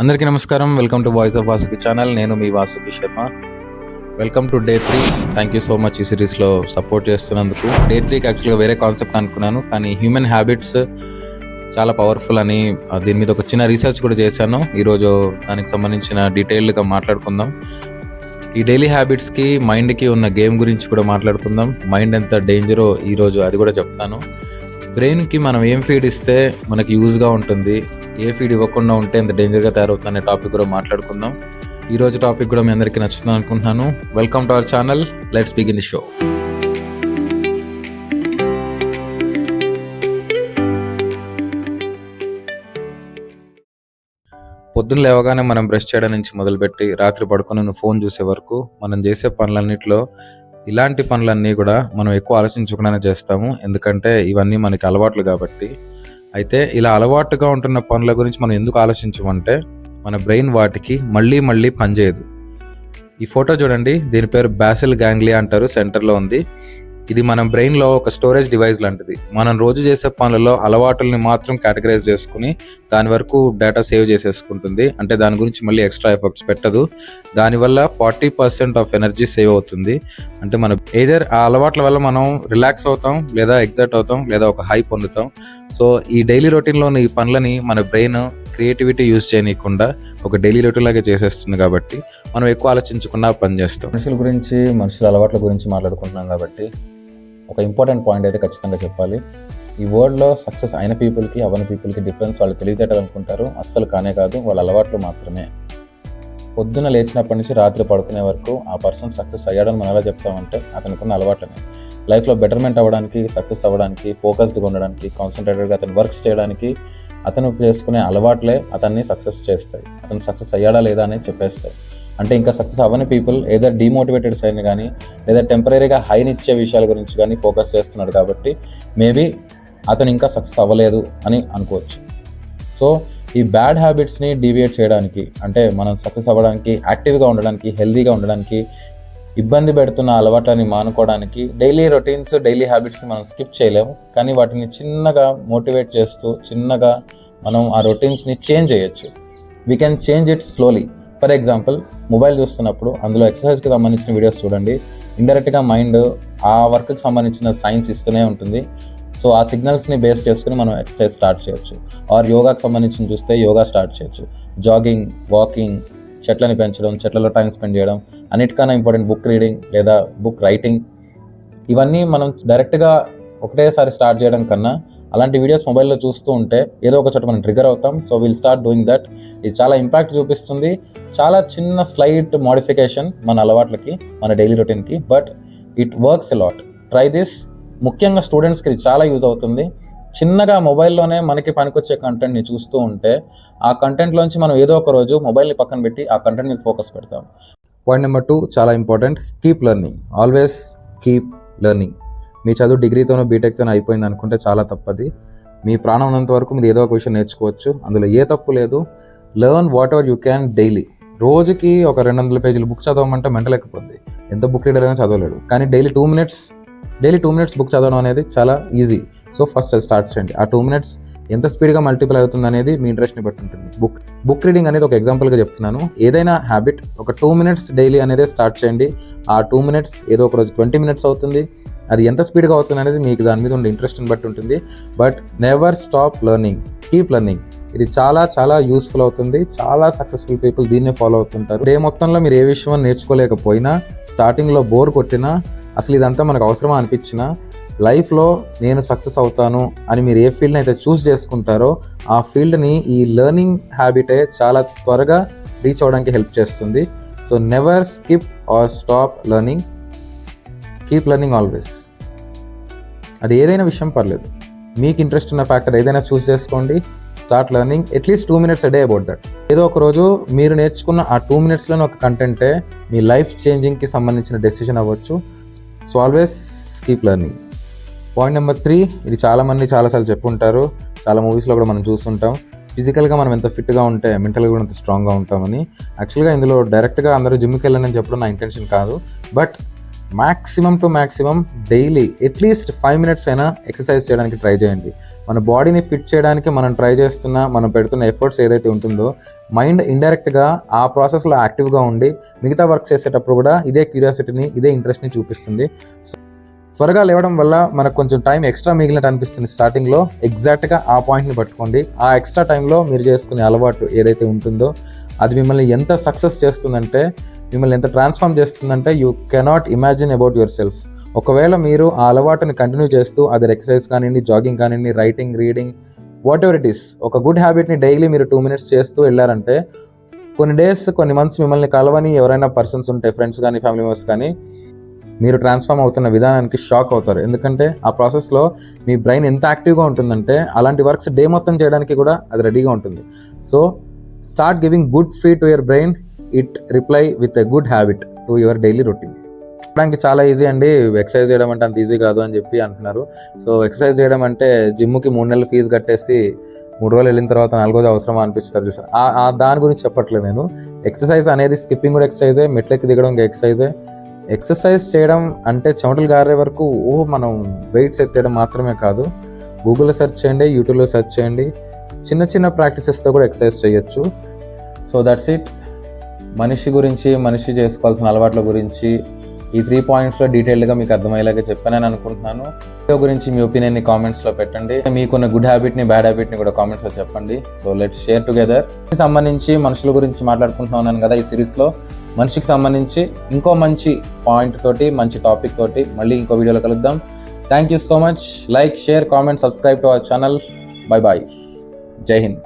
అందరికీ నమస్కారం. Welcome to voice of Vasuki channel. నేను మీ Vasuki Sharma. Welcome to day 3. Thank you so much ఈ సిరీస్లో సపోర్ట్ చేస్తున్నందుకు. డే 3కి యాక్చువల్గా వేరే కాన్సెప్ట్ అనుకున్నాను, కానీ హ్యూమన్ హ్యాబిట్స్ చాలా పవర్ఫుల్ అని దీని మీద ఒక చిన్న రీసెర్చ్ కూడా చేశాను. ఈరోజు దానికి సంబంధించిన డీటెయిల్డ్గా మాట్లాడుకుందాం. ఈ డైలీ హ్యాబిట్స్కి మైండ్కి ఉన్న గేమ్ గురించి కూడా మాట్లాడుకుందాం. మైండ్ ఎంత డేంజరో ఈరోజు అది కూడా చెప్తాను. బ్రెయిన్కి మనం ఏం ఫీడ్ ఇస్తే మనకి యూజ్గా ఉంటుంది, ఏ ఫీడ్ ఇవ్వకుండా ఉంటే ఎంత డేంజర్గా తయారవుతుంది అనే టాపిక్ కూడా మాట్లాడుకుందాం. ఈరోజు టాపిక్ కూడా మీ అందరికీ నచ్చుతుంది అనుకుంటున్నాను. Welcome to our channel. Let's begin the show. పొద్దున్న లేవగానే మనం బ్రష్ చేయడం నుంచి మొదలుపెట్టి రాత్రి పడుకుని ఫోన్ చూసే వరకు మనం చేసే పనులన్నింటిలో ఇలాంటి పనులన్నీ కూడా మనం ఎక్కువ ఆలోచించకుండానే చేస్తాము, ఎందుకంటే ఇవన్నీ మనకి అలవాట్లు కాబట్టి. అయితే ఇలా అలవాటుగా ఉంటున్న పనుల గురించి మనం ఎందుకు ఆలోచించమంటే మన బ్రెయిన్ వాటికి మళ్ళీ మళ్ళీ పనిచేయదు. ఈ ఫోటో చూడండి, దీని పేరు బాసిల్ గ్యాంగ్లియా అంటారు, సెంటర్లో ఉంది. ఇది మన బ్రెయిన్లో ఒక స్టోరేజ్ డివైస్ లాంటిది. మనం రోజు చేసే పనులలో అలవాటుల్ని మాత్రం కేటగరైజ్ చేసుకుని దాని వరకు డేటా సేవ్ చేసేసుకుంటుంది. అంటే దాని గురించి మళ్ళీ ఎక్స్ట్రా ఎఫర్ట్స్ పెట్టదు. దానివల్ల 40% ఆఫ్ ఎనర్జీ సేవ్ అవుతుంది. అంటే మన ఏదర్ ఆ అలవాట్ల వల్ల మనం రిలాక్స్ అవుతాం, లేదా ఎగ్జైట్ అవుతాం, లేదా ఒక హై పొందుతాం. సో ఈ డైలీ రొటీన్లోని ఈ పనులని మన బ్రెయిన్ క్రియేటివిటీ యూజ్ చేయనీయకుండా ఒక డైలీ రొటీన్ లాగే చేసేస్తుంది కాబట్టి మనం ఎక్కువ ఆలోచించకుండా పని చేస్తాం. మనుషుల అలవాట్ల గురించి మాట్లాడుకుంటున్నాం కాబట్టి ఒక ఇంపార్టెంట్ పాయింట్ అయితే ఖచ్చితంగా చెప్పాలి. ఈ వరల్డ్లో సక్సెస్ అయిన పీపుల్కి అవ్వని పీపుల్కి డిఫరెన్స్ వాళ్ళు తెలివితేటలు అనుకుంటారు, అస్సలు కానే కాదు, వాళ్ళ అలవాట్లు మాత్రమే. పొద్దున్న లేచినప్పటి నుంచి రాత్రి పడుకునే వరకు ఆ పర్సన్ సక్సెస్ అయ్యాడని మనం ఎలా చెప్తామంటే అతనుకున్న అలవాట్లనే. లైఫ్లో బెటర్మెంట్ అవ్వడానికి, సక్సెస్ అవ్వడానికి, ఫోకస్డ్గా ఉండడానికి, కాన్సన్ట్రేటెడ్గా అతను వర్క్స్ చేయడానికి అతను చేసుకునే అలవాట్లే అతన్ని సక్సెస్ చేస్తాయి. అతను సక్సెస్ అయ్యాడా లేదా అనేది చెప్పేస్తాయి. అంటే ఇంకా సక్సెస్ అవ్వని పీపుల్ ఏదర్ డీమోటివేటెడ్ సైడ్ కానీ లేదా టెంపరీగా హైనిచ్చే విషయాల గురించి కానీ ఫోకస్ చేస్తున్నాడు కాబట్టి మేబీ అతను ఇంకా సక్సెస్ అవ్వలేదు అని అనుకోవచ్చు. సో ఈ బ్యాడ్ హ్యాబిట్స్ని డీవియేట్ చేయడానికి, అంటే మనం సక్సెస్ అవ్వడానికి, యాక్టివ్గా ఉండడానికి, హెల్తీగా ఉండడానికి, ఇబ్బంది పెడుతున్న అలవాట్లని మానుకోవడానికి డైలీ రొటీన్స్, డైలీ హ్యాబిట్స్ని మనం స్కిప్ చేయలేము. కానీ వాటిని చిన్నగా మోటివేట్ చేస్తూ చిన్నగా మనం ఆ రొటీన్స్ని చేంజ్ చేయొచ్చు. We can change it slowly. For example, mobile చూస్తున్నప్పుడు అందులో ఎక్సర్సైజ్కి సంబంధించిన వీడియోస్ చూడండి. ఇండైరెక్ట్గా మైండ్ ఆ వర్క్కి సంబంధించిన సైన్స్ ఇస్తూనే ఉంటుంది. సో ఆ సిగ్నల్స్ని బేస్ చేసుకుని మనం ఎక్సర్సైజ్ స్టార్ట్ చేయొచ్చు. ఆర్ యోగాకి సంబంధించిన చూస్తే యోగా స్టార్ట్ చేయొచ్చు. జాగింగ్, వాకింగ్, చెట్లని పెంచడం, చెట్లలో టైం స్పెండ్ చేయడం, అన్నిటికన్నా ఇంపార్టెంట్ బుక్ రీడింగ్ లేదా బుక్ రైటింగ్. ఇవన్నీ మనం డైరెక్ట్గా ఒకటేసారి స్టార్ట్ చేయడం కన్నా అలాంటి వీడియోస్ మొబైల్లో చూస్తూ ఉంటే ఏదో ఒక చోట మనం ట్రిగర్ అవుతాం. So will start doing that. ఇది చాలా ఇంపాక్ట్ చూపిస్తుంది. చాలా చిన్న స్లైట్ మోడిఫికేషన్ మన అలవాట్లకి, మన డైలీ రొటీన్కి, but it works a lot. Try this. ముఖ్యంగా స్టూడెంట్స్కి ఇది చాలా యూజ్ అవుతుంది. చిన్నగా మొబైల్లోనే మనకి పనికొచ్చే కంటెంట్ని చూస్తూ ఉంటే ఆ కంటెంట్లోంచి మనం ఏదో ఒక రోజు మొబైల్ని పక్కన పెట్టి ఆ కంటెంట్ మీద ఫోకస్ పెడతాం. పాయింట్ నెంబర్ 2 చాలా important. Keep learning. Always keep learning. మీ చదువు డిగ్రీతోనో బీటెక్తోనో అయిపోయింది అనుకుంటే చాలా తప్పది. మీ ప్రాణం ఉన్నంత వరకు మీరు ఏదో ఒక విషయం నేర్చుకోవచ్చు, అందులో ఏ తప్పు లేదు. Learn what ever you can daily. రోజుకి ఒక 200 పేజీలు బుక్ చదవమంటే మెంటల్ ఎక్కిపోద్ది. ఎంత బుక్ రీడర్ అయినా చదవలేడు. కానీ డైలీ 2 minutes బుక్ చదవడం అనేది చాలా ఈజీ. సో ఫస్ట్ అది స్టార్ట్ చేయండి. ఆ 2 minutes ఎంత స్పీడ్గా మల్టిపుల్ అవుతుంది అనేది మీ ఇంట్రెస్ట్ని బట్టి ఉంటుంది. బుక్ రీడింగ్ అనేది ఒక ఎగ్జాంపుల్గా చెప్తున్నాను. ఏదైనా హ్యాబిట్ ఒక 2 minutes డైలీ అనేది స్టార్ట్ చేయండి. ఆ 2 minutes ఏదో ఒక రోజు 20 minutes అవుతుంది. అది ఎంత స్పీడ్గా అవుతుంది అనేది మీకు దాని మీద ఉండే ఇంట్రెస్ట్ని బట్టి ఉంటుంది. But never stop learning, keep learning. ఇది చాలా చాలా యూస్ఫుల్ అవుతుంది. చాలా సక్సెస్ఫుల్ పీపుల్ దీన్నే ఫాలో అవుతుంటారు. డే మొత్తంలో మీరు ఏ విషయం నేర్చుకోలేకపోయినా, స్టార్టింగ్లో బోర్ కొట్టినా, అసలు ఇదంతా మనకు అవసరమా అనిపించినా, లైఫ్లో నేను సక్సెస్ అవుతాను అని మీరు ఏ ఫీల్డ్ని అయితే చూస్ చేసుకుంటారో ఆ ఫీల్డ్ని ఈ లెర్నింగ్ హ్యాబిటే చాలా త్వరగా రీచ్ అవ్వడానికి హెల్ప్ చేస్తుంది. So never skip or stop learning. Keep learning always. అది ఏదైనా విషయం పర్లేదు, మీకు ఇంట్రెస్ట్ ఉన్న ఫ్యాక్టర్ ఏదైనా చూస్ చేసుకోండి. Start learning at least 2 minutes a day about that. ఏదో ఒక రోజు మీరు నేర్చుకున్న ఆ 2 minutesలోనే ఒక కంటెంటే మీ లైఫ్ చేంజింగ్కి సంబంధించిన డెసిషన్ అవ్వచ్చు. So always keep learning. Point number 3, ఇది చాలామంది చాలాసార్లు చెప్పుంటారు, చాలా మూవీస్లో కూడా మనం చూస్తుంటాం. ఫిజికల్గా మనం ఎంత ఫిట్గా ఉంటే మెంటల్గా కూడా ఎంత స్ట్రాంగ్గా ఉంటామని. యాక్చువల్గా ఇందులో డైరెక్ట్గా అందరూ జిమ్కి వెళ్ళాలని చెప్పడం నా ఇంటెన్షన్ కాదు. But maximum to maximum daily at least 5 minutes అయినా ఎక్సర్సైజ్ చేయడానికి ట్రై చేయండి. మన బాడీని ఫిట్ చేయడానికి మనం ట్రై చేస్తున్న, మనం పెడుతున్న ఎఫర్ట్స్ ఏదైతే ఉంటుందో మైండ్ ఇండైరెక్ట్గా ఆ ప్రాసెస్లో యాక్టివ్గా ఉండి మిగతా వర్క్ చేసేటప్పుడు కూడా ఇదే క్యూరియాసిటీని, ఇదే ఇంట్రెస్ట్ని చూపిస్తుంది. సో త్వరగా లేవడం వల్ల మనకు కొంచెం టైం ఎక్స్ట్రా మిగిలినట్టు అనిపిస్తుంది స్టార్టింగ్లో. ఎగ్జాక్ట్గా ఆ పాయింట్ని పట్టుకోండి. ఆ ఎక్స్ట్రా టైంలో మీరు చేసుకునే అలవాటు ఏదైతే ఉంటుందో అది మిమ్మల్ని ఎంత సక్సెస్ చేస్తుందంటే, మిమ్మల్ని ఎంత ట్రాన్స్ఫార్మ్ చేస్తుందంటే you cannot imagine about your self. ఒకవేళ మీరు ఆ అలవాటుని కంటిన్యూ చేస్తూ అదే ఎక్సర్సైజ్ కానివ్వండి, జాగింగ్ కానివ్వండి, writing, reading, what ever it is, ఒక గుడ్ హ్యాబిట్ని డైలీ మీరు 2 minutes చేస్తూ వెళ్ళారంటే కొన్ని డేస్, కొన్ని మంత్స్ మిమ్మల్ని కలవని ఎవరైనా పర్సన్స్ ఉంటే, ఫ్రెండ్స్ కానీ ఫ్యామిలీ మెంబర్స్ కానీ, మీరు ట్రాన్స్ఫార్మ్ అవుతున్న విధానానికి షాక్ అవుతారు. ఎందుకంటే ఆ ప్రాసెస్లో మీ బ్రెయిన్ ఎంత యాక్టివ్గా ఉంటుందంటే అలాంటి వర్క్స్ డే మొత్తం చేయడానికి కూడా అది రెడీగా ఉంటుంది. So start giving good feed to your brain, it reply with a good habit to your daily routine. చెప్పడానికి చాలా ఈజీ అండి, ఎక్సర్సైజ్ చేయడం అంటే అంత ఈజీ కాదు అని చెప్పి అంటున్నారు. సో ఎక్సర్సైజ్ చేయడం అంటే జిమ్కి 3 నెలలు ఫీజు కట్టేసి 3 రోజులు వెళ్ళిన తర్వాత 4వ అవసరమా అనిపిస్తారు చూసారు. దాని గురించి చెప్పట్లేదు నేను. ఎక్సర్సైజ్ అనేది స్కిప్పింగ్ కూడా ఎక్సర్సైజే, మెట్లెక్కి దిగడం ఇంకా ఎక్సర్సైజే. ఎక్సర్సైజ్ చేయడం అంటే చెమటలు గారే వరకు మనం వెయిట్స్ ఎత్తేయడం మాత్రమే కాదు. గూగుల్లో సెర్చ్ చేయండి, యూట్యూబ్లో సెర్చ్ చేయండి, చిన్న చిన్న ప్రాక్టీసెస్తో కూడా ఎక్సర్సైజ్ చేయొచ్చు. So that's it. మనిషి గురించి, మనిషి చేసుకోవాల్సిన అలవాట్ల గురించి ఈ 3 pointsలో డీటెయిల్డ్గా మీకు అర్థమయ్యేలాగా చెప్పానని అనుకుంటున్నాను. వీడియో గురించి మీ ఒపీనియన్ని కామెంట్స్లో పెట్టండి. మీకున్న గుడ్ హ్యాబిట్ని, బ్యాడ్ హ్యాబిట్ని కూడా కామెంట్స్లో చెప్పండి. So let's share together. సంబంధించి మనుషుల గురించి మాట్లాడుకుంటున్నాను కదా ఈ సిరీస్లో. మనిషికి సంబంధించి ఇంకో మంచి పాయింట్ తోటి, మంచి టాపిక్ తోటి మళ్ళీ ఇంకో వీడియోలో కలుద్దాం. Thank you so much. Like, share, comment, subscribe to our channel. Bye bye. జై హింద్.